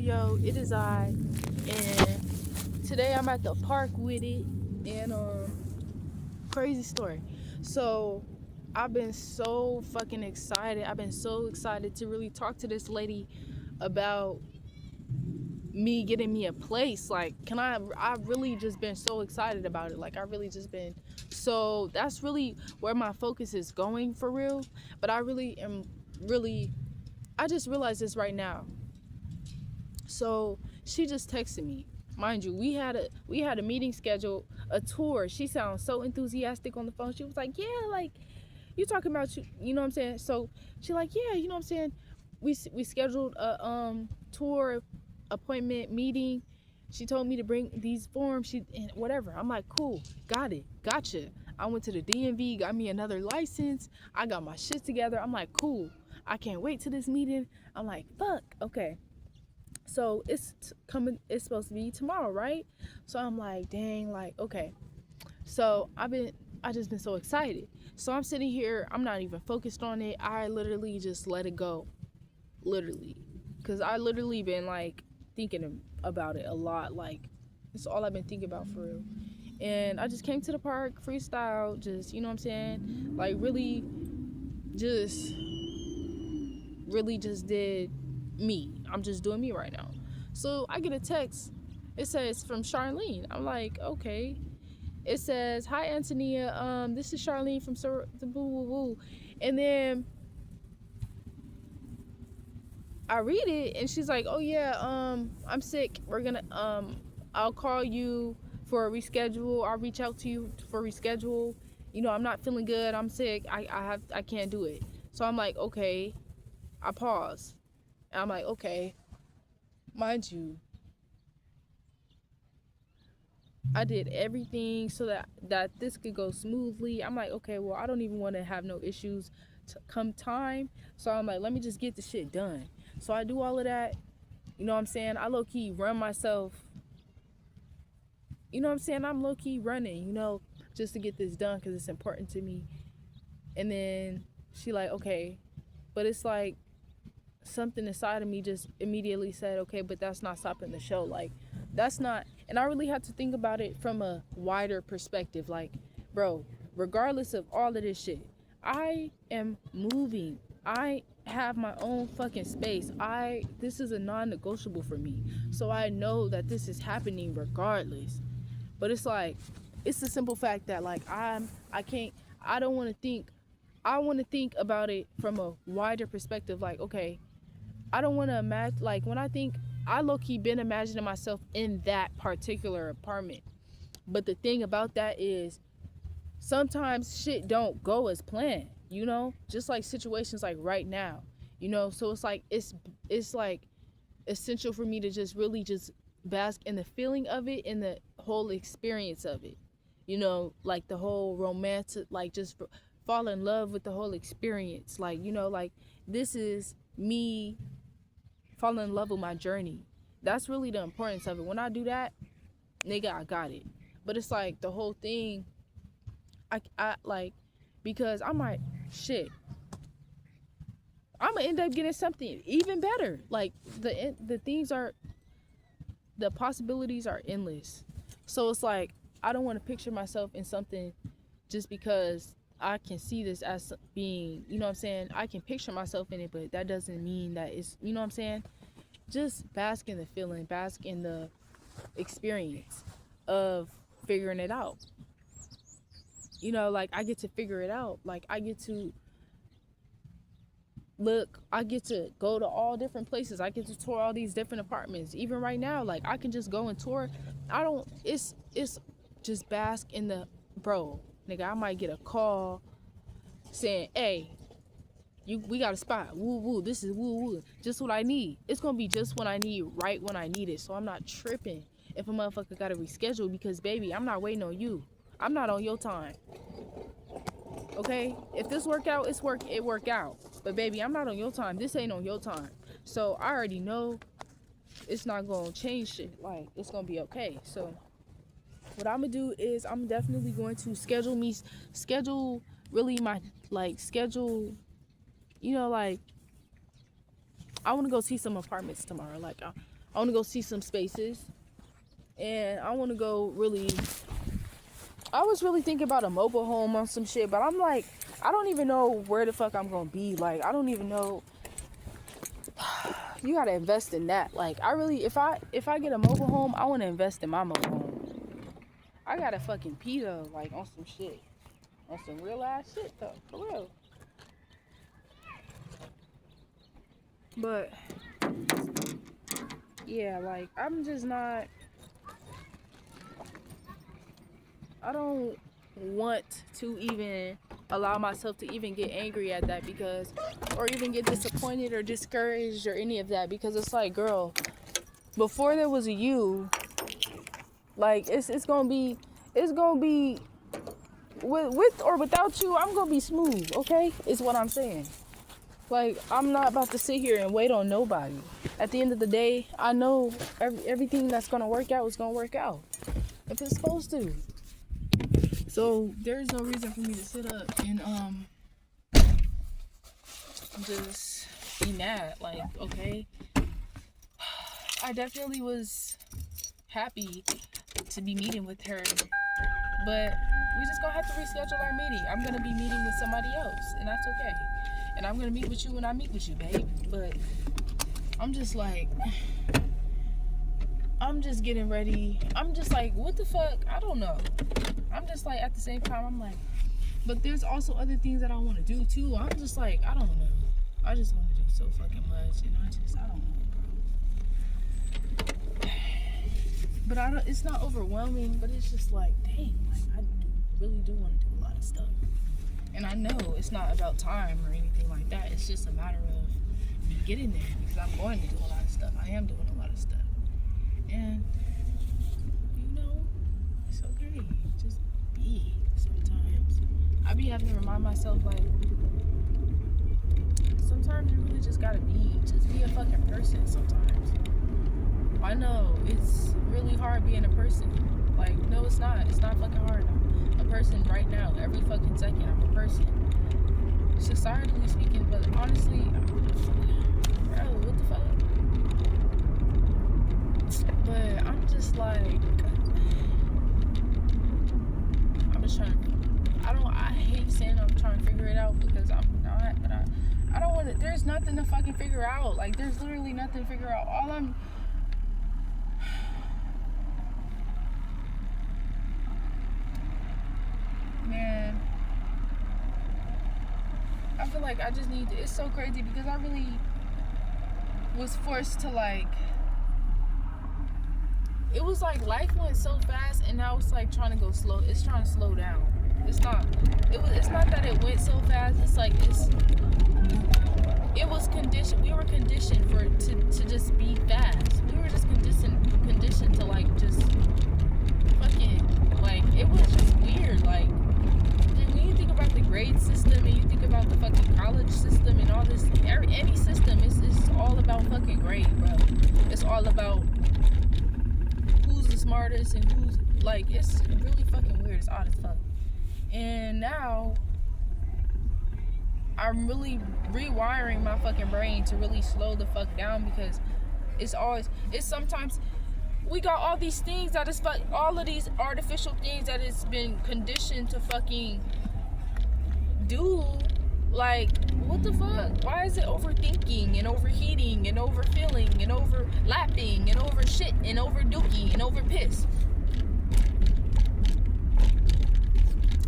yo, it is I, and today I'm at the park with it, and crazy story. So, I've been so fucking excited. I've been so excited to really talk to this lady about me getting me a place. Like, I've really just been so excited about it. Like, I really just been, so that's really where my focus is going for real. But I really am really, I just realized this right now. So she just texted me. Mind you, we had a meeting scheduled, a tour. She sounds so enthusiastic on the phone. She was like, "Yeah, like you talking about you know what I'm saying?" So she like, "Yeah, you know what I'm saying? We scheduled a tour appointment meeting. She told me to bring these forms. She and whatever. I'm like, "Cool. Got it. Gotcha." I went to the DMV, got me another license. I got my shit together. I'm like, "Cool. I can't wait to this meeting." I'm like, "Fuck. Okay." So coming, it's supposed to be tomorrow, right? So I'm like, dang, like, okay. So I just been so excited. So I'm sitting here, I'm not even focused on it. I literally just let it go, literally, because I literally been like thinking about it a lot. Like it's all I've been thinking about for real. And I just came to the park, freestyle, just you know what I'm saying, like just really just did me. I'm just doing me right now. So I get a text. It says from Charlene. I'm like, okay. It says, "Hi Antonia. This is Charlene from the boo woo woo." And then I read it and she's like, "Oh yeah, I'm sick. We're gonna I'll call you for a reschedule. I'll reach out to you for reschedule. You know, I'm not feeling good. I'm sick. I can't do it." So I'm like, okay. I pause. And I'm like, okay, mind you, I did everything so that this could go smoothly. I'm like, okay, well, I don't even want to have no issues come time. So I'm like, let me just get the shit done. So I do all of that. You know what I'm saying? I low key run myself. You know what I'm saying? I'm low key running, just to get this done because it's important to me. And then she like, okay, but it's like something inside of me just immediately said, okay, but that's not stopping the show. Like, that's not. And I really had to think about it from a wider perspective. Like, bro, regardless of all of this shit, I am moving. I have my own fucking space. This is a non-negotiable for me. So I know that this is happening regardless. But it's like, it's the simple fact that like I can't, I don't want to think, I want to think about it from a wider perspective. Like, okay, I don't want to imagine, like, when I think, I low-key been imagining myself in that particular apartment. But the thing about that is, sometimes shit don't go as planned, just like situations like right now, so it's like, it's like essential for me to just really just bask in the feeling of it and the whole experience of it, like the whole romantic, like just fall in love with the whole experience, like, like this is me falling in love with my journey. That's really the importance of it. When I do that, nigga, I got it. But it's like the whole thing, I like, because I might, shit, I'm gonna end up getting something even better. Like the things are, the possibilities are endless. So it's like, I don't want to picture myself in something just because I can see this as being, you know what I'm saying? I can picture myself in it, but that doesn't mean that it's, you know what I'm saying? Just bask in the feeling, bask in the experience of figuring it out. Like, I get to figure it out. Like, I get to look, I get to go to all different places. I get to tour all these different apartments. Even right now, like, I can just go and tour. It's just bask in the, bro, nigga, I might get a call saying, "Hey, we got a spot. Woo woo. This is woo woo. Just what I need." It's gonna be just what I need, right when I need it. So I'm not tripping if a motherfucker gotta reschedule, because baby, I'm not waiting on you. I'm not on your time. Okay? If this work out, it work out. But baby, I'm not on your time. This ain't on your time. So I already know it's not gonna change shit. Like, it's gonna be okay. So what I'm gonna do is, I'm definitely going to schedule really my, like, schedule, like, I want to go see some apartments tomorrow. Like, I want to go see some spaces. And I want to go really... I was really thinking about a mobile home on some shit, but I'm like, I don't even know where the fuck I'm going to be. Like, I don't even know. You got to invest in that. Like, I really... If I get a mobile home, I want to invest in my mobile home. I got a fucking pee though, like, on some shit. On some real ass shit though, for real. But yeah, like, I'm just not... I don't want to even allow myself to even get angry at that, because, or even get disappointed or discouraged or any of that, because it's like, girl, before there was a you, like, it's gonna be with or without you, I'm gonna be smooth, okay? Is what I'm saying. Like, I'm not about to sit here and wait on nobody. At the end of the day, I know everything that's gonna work out is gonna work out if it's supposed to. So there's no reason for me to sit up and just be mad. Like, okay, I definitely was happy to be meeting with her, but we just gonna have to reschedule our meeting. I'm gonna be meeting with somebody else, and that's okay. And I'm gonna meet with you when I meet with you, babe. But I'm just like, I'm just getting ready. I'm just like, what the fuck? I don't know. I'm just like, at the same time, I'm like, but there's also other things that I want to do too. I'm just like, I don't know. I just want to do so fucking much, and I don't know, bro. But it's not overwhelming, but it's just like, dang, like, I really do want to do a lot of stuff. And I know it's not about time or anything like that. It's just a matter of me getting there, because I'm going to do a lot of stuff. I am doing a lot of stuff. And, you know, it's okay. Just be sometimes. I be having to remind myself, like, sometimes you really just gotta be. Just be a fucking person sometimes. I know it's really hard being a person. Like, no, it's not. It's not fucking hard. I'm a person right now. Every fucking second, I'm a person. Societally speaking, but honestly, bro, what the fuck? But I'm just like, I'm just trying to, I hate saying I'm trying to figure it out, because I'm not, but I don't want to, there's nothing to fucking figure out. Like, there's literally nothing to figure out. Man, I feel like I just need to, it's so crazy, because I really was forced to, like, it was like life went so fast, and now it's like trying to go slow. It's trying to slow down. It's not that it went so fast. It's like, it was conditioned. We were conditioned to just be fast. We were just conditioned to, like, just fucking, like, it was just weird. Like, when you think about the grade system, and you think about the fucking college system and all this, any system, it's all about fucking grade, bro. It's all about who's the smartest and who's, like, it's really fucking weird. It's odd as fuck. And now I'm really rewiring my fucking brain to really slow the fuck down, because it's sometimes we got all these things that is all of these artificial things that it's been conditioned to fucking do. Like, what the fuck? Why is it overthinking and overheating and overfeeling and overlapping and over shit and over dookie and over piss?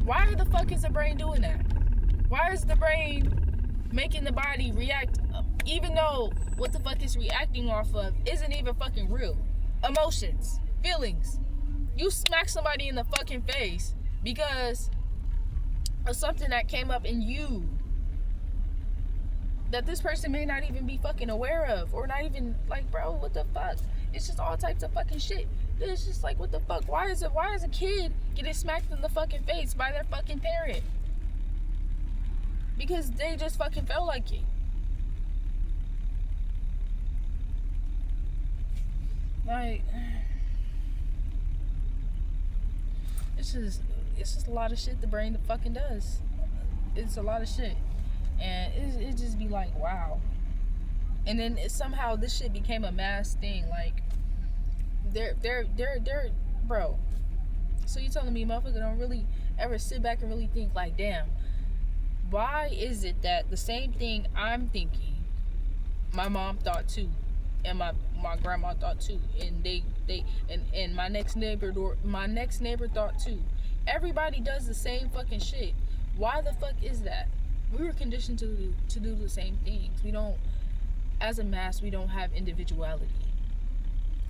Why the fuck is the brain doing that? Why is the brain making the body react, even though what the fuck it's reacting off of isn't even fucking real? Emotions, feelings. You smack somebody in the fucking face because of something that came up in you that this person may not even be fucking aware of, or not even, like, bro, what the fuck? It's just all types of fucking shit. It's just like, what the fuck? Why is a kid getting smacked in the fucking face by their fucking parent? Because they just fucking felt like it. Like, it's just a lot of shit the brain fucking does. It's a lot of shit. And it just be like, wow. And then somehow this shit became a mass thing. Like, they're, bro. So you telling me motherfucker don't really ever sit back and really think like, damn, why is it that the same thing I'm thinking, my mom thought too, and my grandma thought too, and and my next neighbor thought too. Everybody does the same fucking shit. Why the fuck is that? We were conditioned to do the same things. We don't, as a mass, we don't have individuality.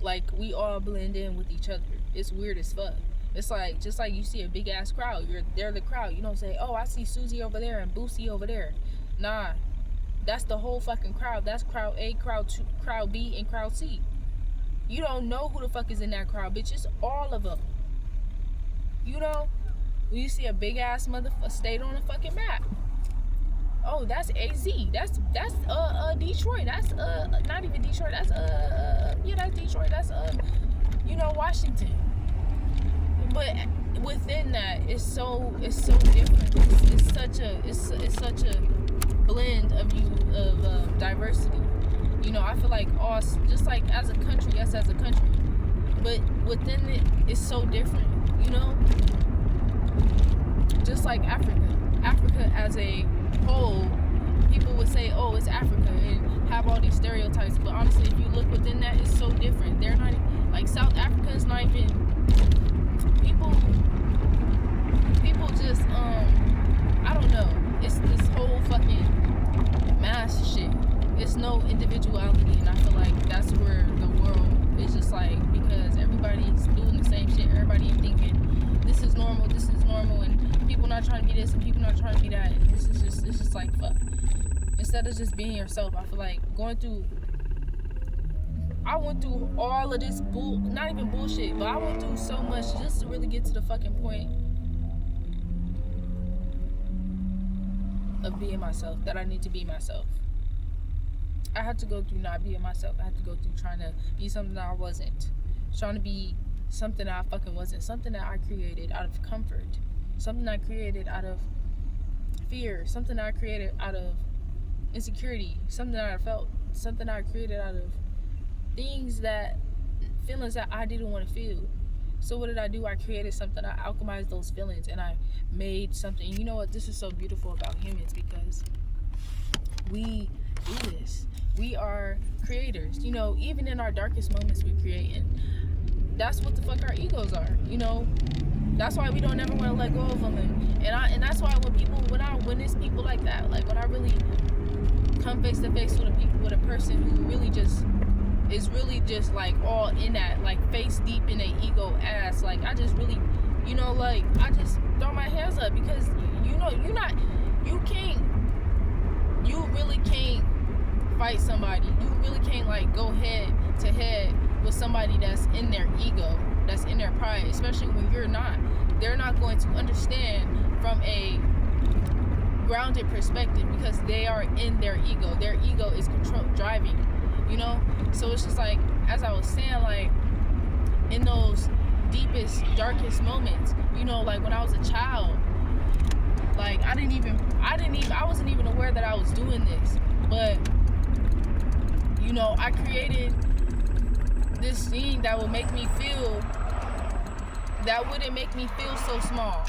Like, we all blend in with each other. It's weird as fuck. It's like, just like you see a big ass crowd, they're the crowd. You don't say, oh, I see Susie over there and Boosie over there. Nah, that's the whole fucking crowd. That's crowd A, crowd 2, crowd B, and crowd C. You don't know who the fuck is in that crowd, bitch. It's all of them. You know, when you see a big ass motherfucker state on the fucking map. Oh, that's AZ. That's Detroit. That's not even Detroit. That's that's Detroit. That's Washington. But within that, it's so different. It's such a blend of diversity. You know, I feel like us, just like as a country, us as a country, but within it, it's so different. You know, just like Africa as a whole, people would say, oh, it's Africa, and have all these stereotypes, but honestly, if you look within that, it's so different. They're not, like, South Africa is not even, people just, I don't know, it's this whole fucking mass shit. It's no individuality, and I feel like that's where the world is just like, because everybody's doing the same shit, everybody is thinking, this is normal, and people not trying to be this, and people not trying to be that, and it's just like, fuck. Instead of just being yourself, I feel like I went through all of this not even bullshit, but I went through so much just to really get to the fucking point of being myself, that I need to be myself. I had to go through not being myself. I had to go through trying to be something that I wasn't. Trying to be something that I fucking wasn't. Something that I created out of comfort. Something I created out of fear. Something I created out of insecurity. Something that I felt. Something I created out of feelings that I didn't want to feel. So what did I do? I created something. I alchemized those feelings, and I made something. You know what? This is so beautiful about humans, because we do this. We are creators. You know, even in our darkest moments, we create, and that's what the fuck our egos are. You know, that's why we don't ever want to let go of them, and that's why when I witness people like that, like when I really come face to face with a person who really just is really just like all in that, like face deep in a ego ass, like I just really, you know, like I just throw my hands up, because you know you really can't fight somebody. You really can't like go head to head with somebody that's in their ego, that's in their pride, especially when you're not. They're not going to understand from a grounded perspective, because they are in their ego. Their ego is driving, you know? So it's just like, as I was saying, like in those deepest, darkest moments, you know, like when I was a child, like I wasn't even aware that I was doing this, but you know, I created this thing that wouldn't make me feel so small,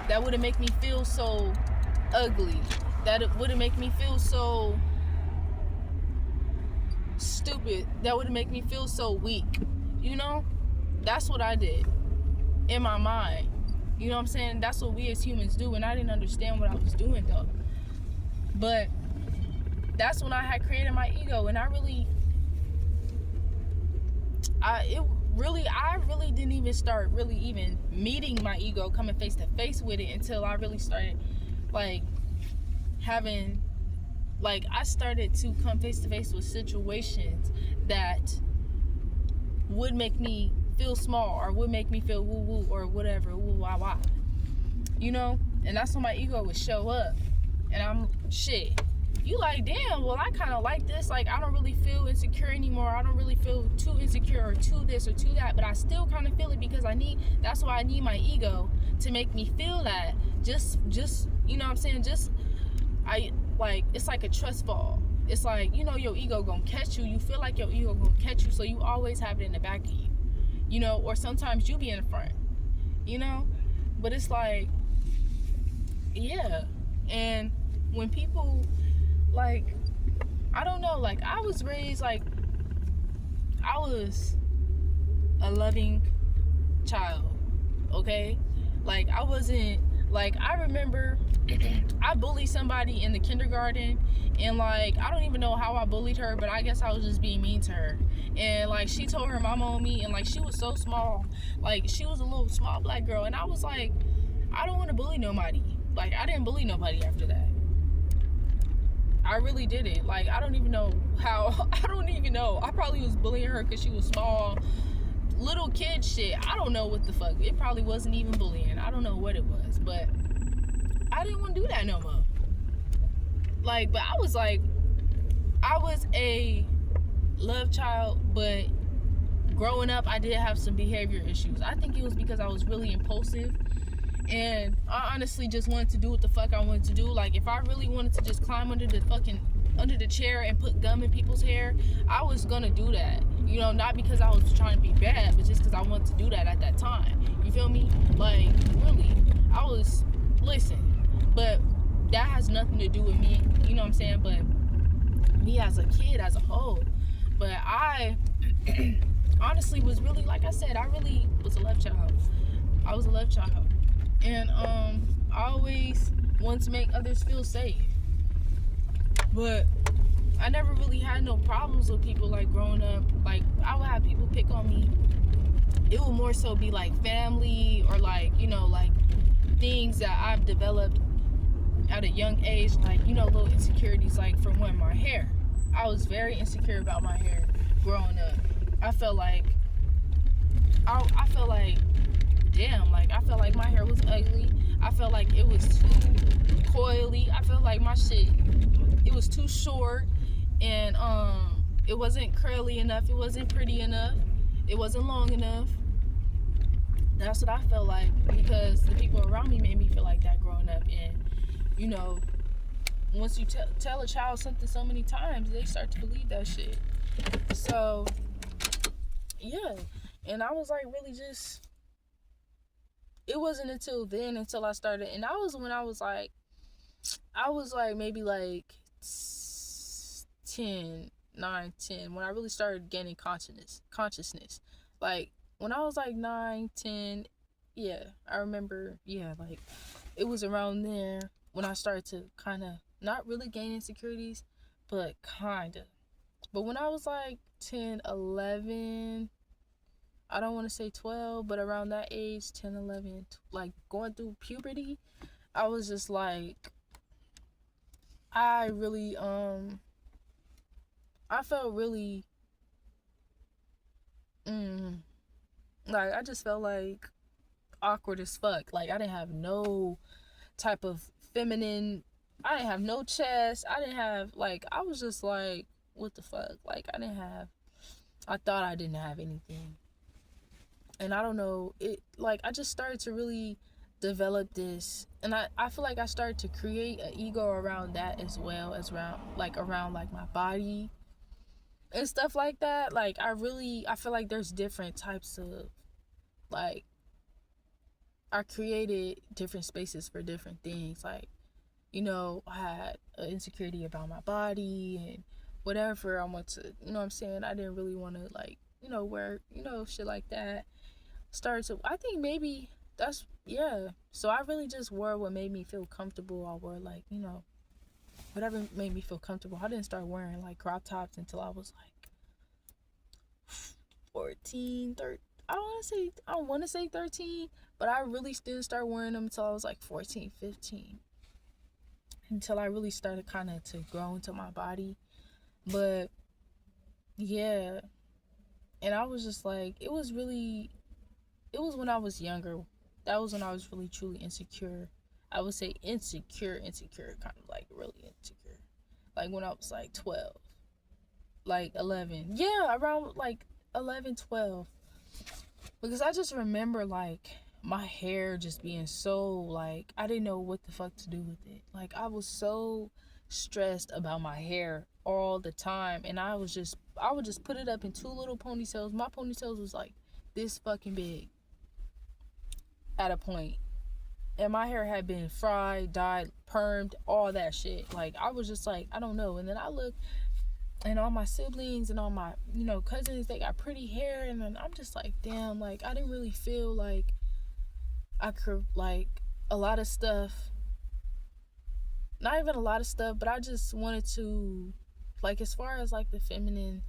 that wouldn't make me feel so ugly, that it wouldn't make me feel so stupid, that wouldn't make me feel so weak. You know, that's what I did in my mind. You know what I'm saying? That's what we as humans do, and I didn't understand what I was doing though. But that's when I had created my ego, and I really didn't even start really even meeting my ego, coming face to face with it, until I really started like having, like I started to come face to face with situations that would make me feel small, or would make me feel woo woo, or whatever, woo wah wah, you know? And that's when my ego would show up, and I'm shit. You like, damn, well, I kind of like this. Like, I don't really feel insecure anymore. I don't really feel too insecure or too this or too that, but I still kind of feel it, because that's why I need my ego to make me feel that. Just, you know what I'm saying? It's like a trust fall. it's like, you know, your ego gonna catch you. You feel like your ego gonna catch you, so you always have it in the back of you, you know, or sometimes you be in the front, you know. But it's like, yeah. And when people, like, I don't know, like, I was raised, like, I was a loving child, okay? Like, I wasn't, like, I remember I bullied somebody in the kindergarten, and, like, I don't even know how I bullied her, but I guess I was just being mean to her. And, like, she told her mama on me, and, like, she was so small. Like, she was a little small black girl, and I was like, I don't want to bully nobody. Like, I didn't bully nobody after that. I really didn't. Like, I don't even know how. I don't even know. I probably was bullying her because she was small. Little kid shit. I don't know what the fuck. It probably wasn't even bullying. I don't know what it was. But I didn't want to do that no more. Like, but I was like, I was a love child, but growing up, I did have some behavior issues. I think it was because I was really impulsive. And I honestly just wanted to do what the fuck I wanted to do. Like, if I really wanted to just climb under the chair and put gum in people's hair, I was gonna do that. You know, not because I was trying to be bad, but just because I wanted to do that at that time. You feel me? Like, really, I was, listen, but that has nothing to do with me. You know what I'm saying? But me as a kid, as a whole. But I honestly was really, like I said, I really was a love child. I was a love child. And I always wanted to make others feel safe. But I never really had no problems with people, like, growing up. Like, I would have people pick on me. It would more so be like family, or like, you know, like things that I've developed at a young age, like, you know, little insecurities, like from when my hair. I was very insecure about my hair growing up. I felt like damn, like, I felt like my hair was ugly. I felt like it was too coily. I felt like my shit, it was too short, and it wasn't curly enough. It wasn't pretty enough. It wasn't long enough. That's what I felt like, because the people around me made me feel like that growing up. And, you know, once you tell a child something so many times, they start to believe that shit. So, yeah. And I was like, really just, it wasn't until I started, and that was when I was like maybe like 10, 9, 10, when I really started gaining consciousness. Like, when I was like 9, 10, yeah, I remember, yeah, like, it was around there when I started to kind of not really gain insecurities, but kind of. But when I was like 10, 11, I don't want to say 12, but around that age, 10, 11, like going through puberty, I was just like, I really, I felt really, like, I just felt like awkward as fuck. Like, I didn't have no type of feminine, I didn't have no chest. I didn't have, like, I was just like, what the fuck? Like, I thought I didn't have anything. And I don't know, it, like, I just started to really develop this, and I feel like I started to create an ego around that, as well as around like my body and stuff like that. Like, I feel like there's different types of, like, I created different spaces for different things. Like, you know, I had an insecurity about my body and whatever. I want to, you know what I'm saying, I didn't really want to, like, you know, wear, you know, shit like that. I think maybe that's, yeah. So I really just wore what made me feel comfortable. I wore, like, you know, whatever made me feel comfortable. I didn't start wearing, like, crop tops until I was like 14, 13. I don't want to say 13, but I really didn't start wearing them until I was like 14, 15. Until I really started kind of to grow into my body. But yeah. And I was just like, it was when I was younger. That was when I was really truly insecure. I would say insecure, kind of like really insecure. Like when I was like 12, like 11. Yeah, around like 11, 12. Because I just remember, like, my hair just being so, like, I didn't know what the fuck to do with it. Like, I was so stressed about my hair all the time, and I would just put it up in two little ponytails. My ponytails was like this fucking big at a point, and my hair had been fried, dyed, permed, all that shit. Like, I was just like, I don't know. And then I look, and all my siblings and all my, cousins, they got pretty hair, and then I'm just like, damn, like, I didn't really feel like I could, like, a lot of stuff, not even a lot of stuff, but I just wanted to, like, as far as like the feminine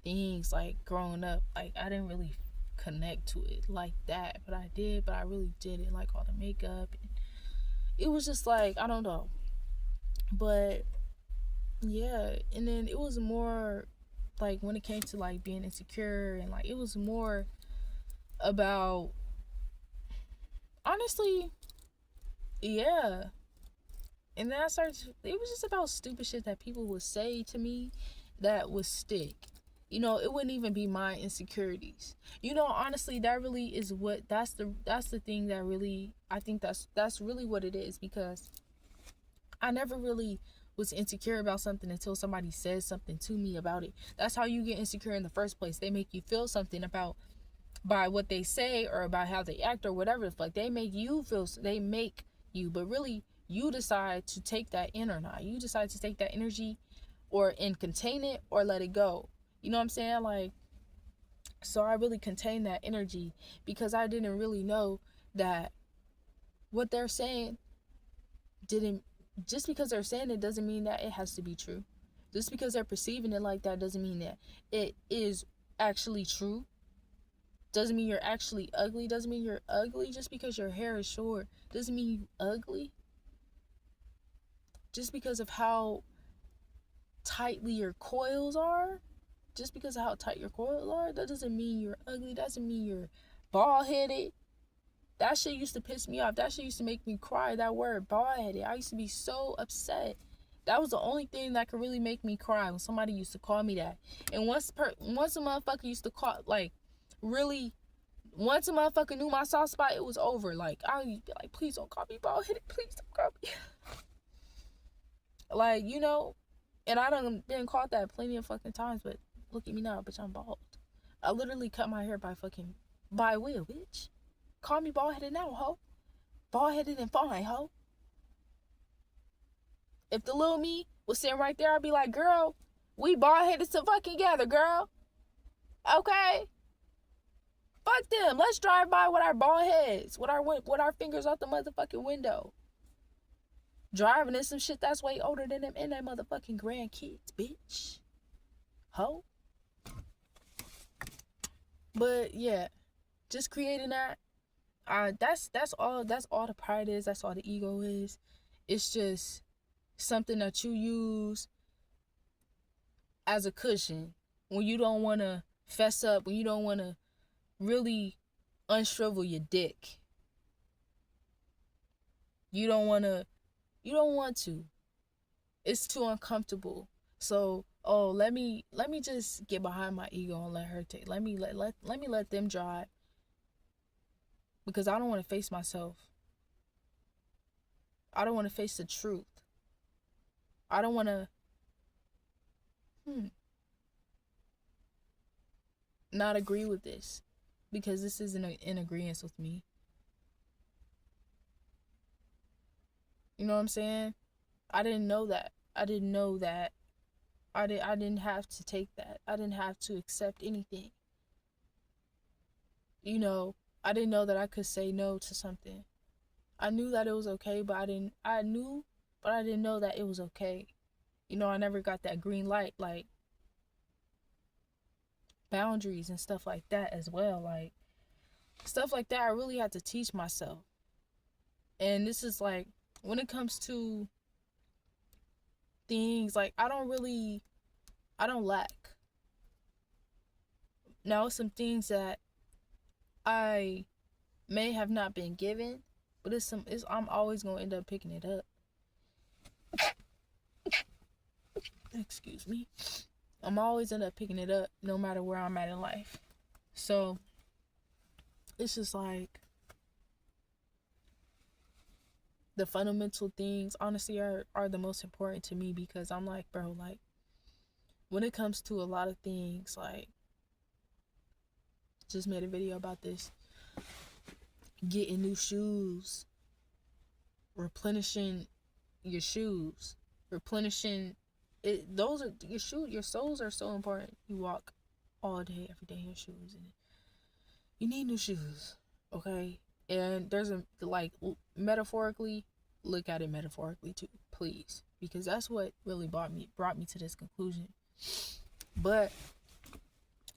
things, like growing up, like, I didn't really connect to it like that, but I really did it, like all the makeup. It was just like, I don't know, but yeah. And then it was more like, when it came to like being insecure, and like, it was more about, honestly, yeah. And then I started, it was just about stupid shit that people would say to me that would stick. It wouldn't even be my insecurities. Honestly, that really is what, that's the thing that really, I think that's really what it is, because I never really was insecure about something until somebody says something to me about it. That's how you get insecure in the first place. They make you feel something about, by what they say, or about how they act, or whatever the fuck. They make you feel, but really, you decide to take that in or not. You decide to take that energy, and contain it, or let it go. You know what I'm saying? Like, so I really contained that energy, because I didn't really know that what they're saying didn't, just because they're saying it doesn't mean that it has to be true. Just because they're perceiving it like that doesn't mean that it is actually true. Doesn't mean you're actually ugly. Doesn't mean you're ugly. Just because your hair is short doesn't mean you ugly. Just because of how tightly your coils are, just because of how tight your coils are, that doesn't mean you're ugly. That doesn't mean you're bald-headed. That shit used to piss me off. That shit used to make me cry. That word, bald-headed. I used to be so upset. That was the only thing that could really make me cry, when somebody used to call me that. And once a motherfucker used to call, like, really, once a motherfucker knew my soft spot, it was over. Like, I would be like, please don't call me bald-headed. Please don't call me. Like, and I done been called that plenty of fucking times, but look at me now, bitch, I'm bald. I literally cut my hair by will, bitch. Call me bald-headed now, ho. Bald-headed and fine, ho. If the little me was sitting right there, I'd be like, girl, we bald-headed to fucking together, girl. Okay? Fuck them. Let's drive by with our bald heads, with our fingers out the motherfucking window. Driving in some shit that's way older than them and their motherfucking grandkids, bitch. Ho. But yeah, just creating that. That's all the pride is. That's all the ego is. It's just something that you use as a cushion when you don't want to fess up, when you don't want to really unshrivel your dick. You don't want to. It's too uncomfortable. So, let me just get behind my ego and let her take. Let me let them drive, because I don't want to face myself. I don't want to face the truth. I don't want to not agree with this, because this isn't in agreement with me. You know what I'm saying? I didn't know that. I didn't have to take that. I didn't have to accept anything. I didn't know that I could say no to something. I knew that it was okay, but I didn't know that it was okay. I never got that green light, like boundaries and stuff like that as well. Like, stuff like that I really had to teach myself. And this is like, when it comes to things, like, I don't lack. Now, some things that I may have not been given, but I'm always gonna end up picking it up. Excuse me. I'm always end up picking it up, no matter where I'm at in life. So it's just like, the fundamental things, honestly, are the most important to me, because I'm like, bro, like, when it comes to a lot of things, like, just made a video about this, getting new shoes, replenishing your shoes, replenishing it. Those are your shoes. Your soles are so important. You walk all day, every day in your shoes, and you need new shoes. Okay, and there's a, like, metaphorically, look at it metaphorically too, please, because that's what really brought me to this conclusion. But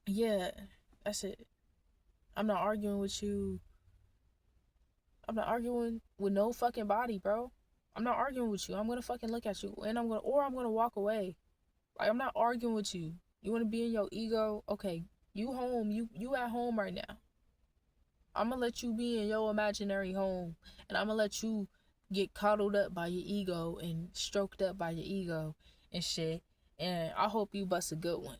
yeah, that's it. I'm not arguing with you. I'm not arguing with no fucking body, bro. I'm not arguing with you. I'm gonna fucking look at you, and I'm gonna walk away. Like, I'm not arguing with you. You wanna be in your ego? Okay, you home. You at home right now. I'm gonna let you be in your imaginary home, and I'm gonna let you get coddled up by your ego and stroked up by your ego and shit. And I hope you bust a good one.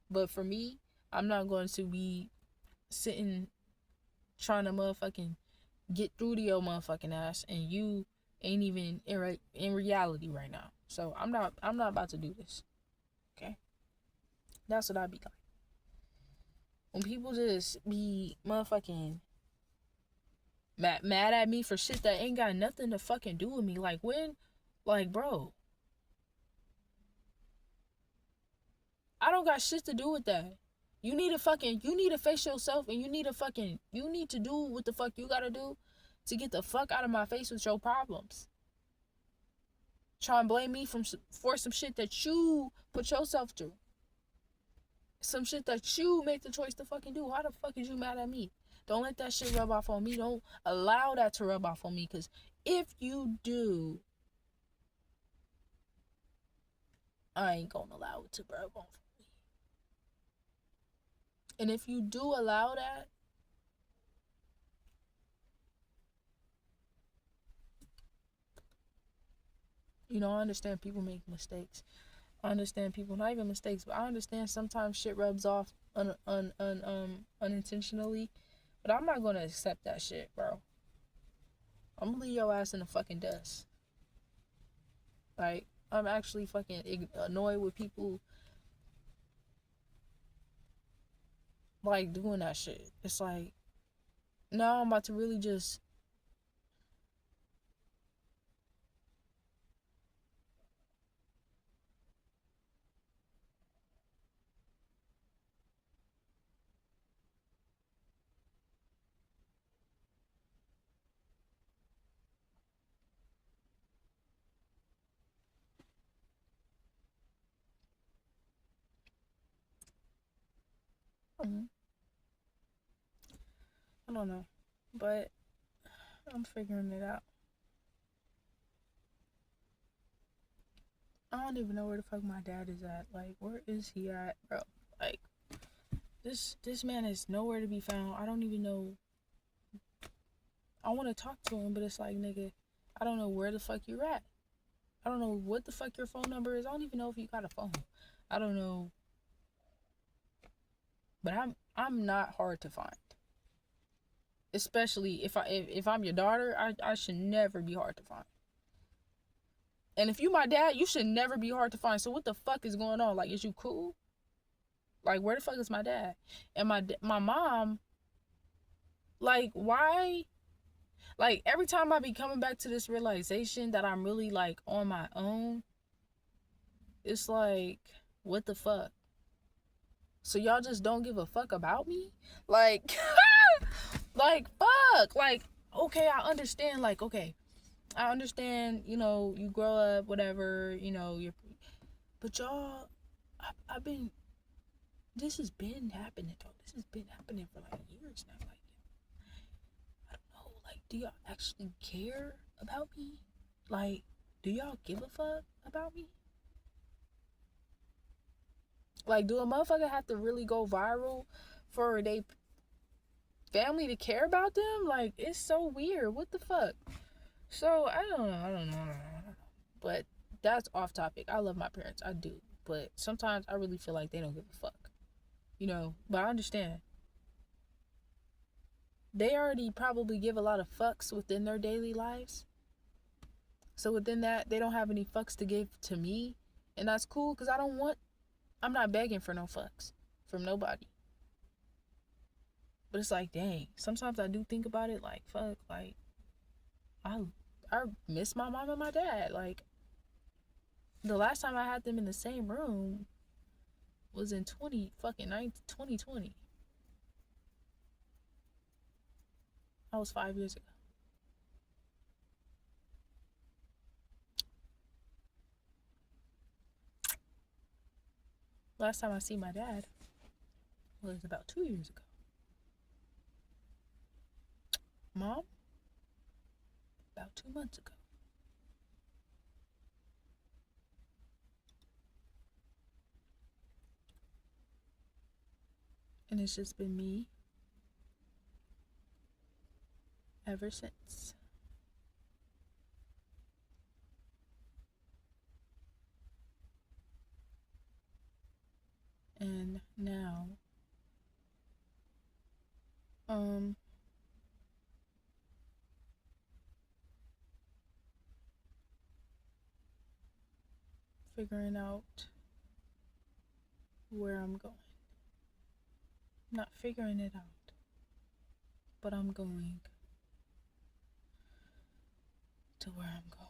But for me, I'm not going to be sitting trying to motherfucking get through to your motherfucking ass, and you ain't even in reality right now. So I'm not about to do this. Okay, that's what I be like. When people just be motherfucking mad at me for shit that ain't got nothing to fucking do with me. Like, when, like, bro, I don't got shit to do with that. You need to face yourself, and you need to do what the fuck you gotta do to get the fuck out of my face with your problems. Try and blame me for some shit that you put yourself through. Some shit that you make the choice to fucking do. How the fuck is you mad at me? Don't let that shit rub off on me. Don't allow that to rub off on me, because if you do, I ain't gonna allow it to rub off on me. And if you do allow that, I understand people make mistakes. I understand people, not even mistakes, but I understand sometimes shit rubs off unintentionally. But I'm not gonna accept that shit, bro. I'm gonna leave your ass in the fucking dust. Like, I'm actually fucking annoyed with people like doing that shit. It's like, now I'm about to really just I don't know, but I'm figuring it out. I don't even know where the fuck my dad is at. Like, where is he at, bro? Like, this man is nowhere to be found. I don't even know. I want to talk to him, but it's like, nigga, I don't know where the fuck you're at. I don't know what the fuck your phone number is. I don't even know if you got a phone. I don't know. But I'm not hard to find. Especially if I'm your daughter, I should never be hard to find. And if you my dad, you should never be hard to find. So what the fuck is going on? Like, is you cool? Like, where the fuck is my dad? And my mom, like, why? Like, every time I be coming back to this realization that I'm really, like, on my own, it's like, what the fuck? So y'all just don't give a fuck about me? Like, like, fuck. Like, okay, I understand. Like, okay, I understand, you grow up, whatever, but y'all, I've been, this has been happening, though. This has been happening for, like, years now. Like, I don't know, like, do y'all actually care about me? Like, do y'all give a fuck about me? Like, do a motherfucker have to really go viral for they family to care about them? Like, it's so weird. What the fuck? So, I don't know. But that's off topic. I love my parents. I do. But sometimes I really feel like they don't give a fuck. But I understand. They already probably give a lot of fucks within their daily lives. So within that, they don't have any fucks to give to me. And that's cool, because I don't want I'm not begging for no fucks from nobody. But it's like, dang, sometimes I do think about it like, fuck, like, I miss my mom and my dad. Like, the last time I had them in the same room was in 2020. That was 5 years ago. Last time I see my dad was about 2 years ago. Mom, about 2 months ago. And it's just been me ever since. And now, figuring out where I'm going. Not figuring it out, but I'm going to where I'm going.